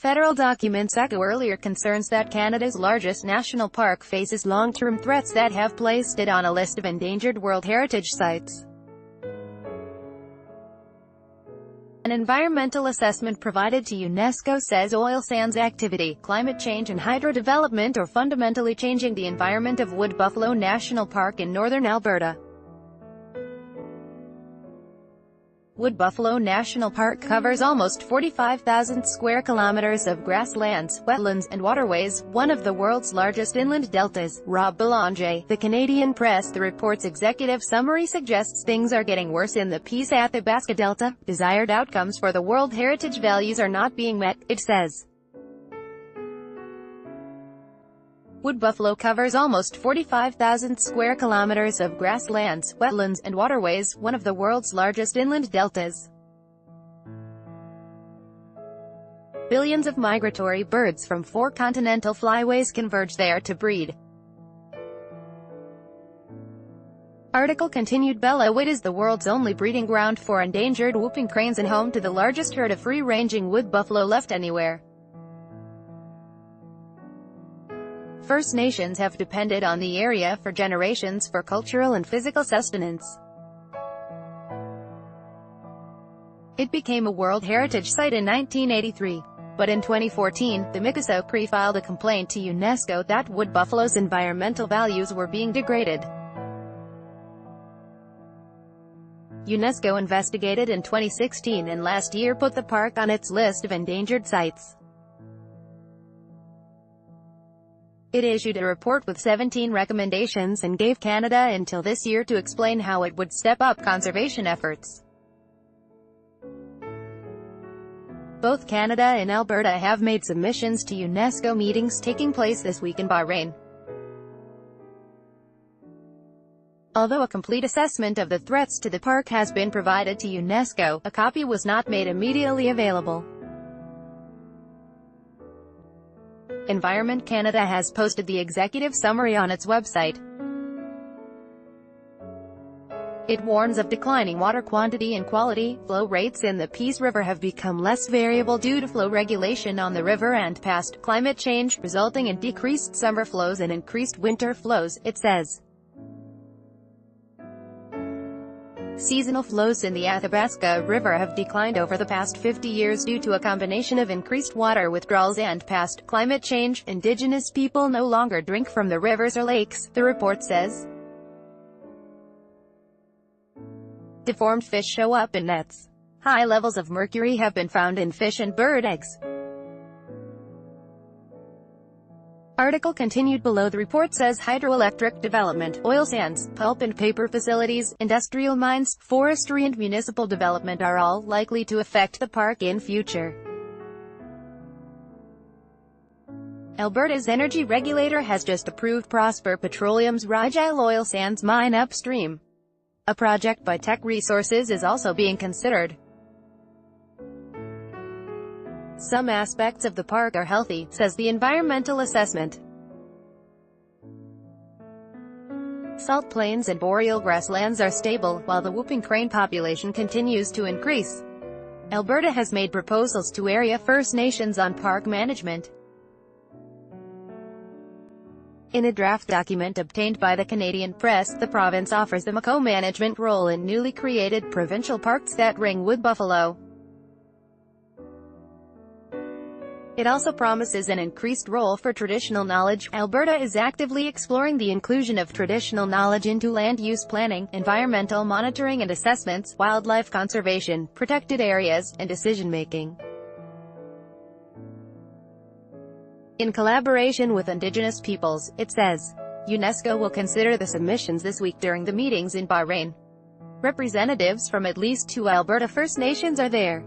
Federal documents echo earlier concerns that Canada's largest national park faces long-term threats that have placed it on a list of endangered World Heritage Sites. An environmental assessment provided to UNESCO says oil sands activity, climate change and hydro development are fundamentally changing the environment of Wood Buffalo National Park in northern Alberta. Wood Buffalo National Park covers almost 45,000 square kilometers of grasslands, wetlands, and waterways, one of the world's largest inland deltas. Rob Belanger, The Canadian Press. The report's executive summary suggests things are getting worse in the Peace Athabasca Delta. Desired outcomes for the World Heritage values are not being met, it says. Wood Buffalo covers almost 45,000 square kilometers of grasslands, wetlands, and waterways, one of the world's largest inland deltas. Billions of migratory birds from 4 continental flyways converge there to breed. Article continued. Bella Wood is the world's only breeding ground for endangered whooping cranes and home to the largest herd of free-ranging wood buffalo left anywhere. First Nations have depended on the area for generations for cultural and physical sustenance. It became a World Heritage Site in 1983. But in 2014, the Mikisew Cree filed a complaint to UNESCO that wood buffalo's environmental values were being degraded. UNESCO investigated in 2016 and last year put the park on its list of endangered sites. It issued a report with 17 recommendations and gave Canada until this year to explain how it would step up conservation efforts. Both Canada and Alberta have made submissions to UNESCO meetings taking place this week in Bahrain. Although a complete assessment of the threats to the park has been provided to UNESCO, a copy was not made immediately available. Environment Canada has posted the executive summary on its website. It warns of declining water quantity and quality. Flow rates in the Peace River have become less variable due to flow regulation on the river and past climate change, resulting in decreased summer flows and increased winter flows, it says. Seasonal flows in the Athabasca River have declined over the past 50 years due to a combination of increased water withdrawals and past climate change. Indigenous people no longer drink from the rivers or lakes, the report says. Deformed fish show up in nets. High levels of mercury have been found in fish and bird eggs. Article continued below. The report says hydroelectric development, oil sands, pulp and paper facilities, industrial mines, forestry and municipal development are all likely to affect the park in future. Alberta's energy regulator has just approved Prosper Petroleum's Rigel oil sands mine upstream. A project by Teck Resources is also being considered. Some aspects of the park are healthy, says the environmental assessment. Salt plains and boreal grasslands are stable, while the whooping crane population continues to increase. Alberta has made proposals to area First Nations on park management. In a draft document obtained by the Canadian Press, the province offers them a co-management role in newly created provincial parks that ring Wood Buffalo. It also promises an increased role for traditional knowledge. Alberta is actively exploring the inclusion of traditional knowledge into land use planning, environmental monitoring and assessments, wildlife conservation, protected areas, and decision-making. In collaboration with Indigenous peoples, it says. UNESCO will consider the submissions this week during the meetings in Bahrain. Representatives from at least 2 Alberta First Nations are there.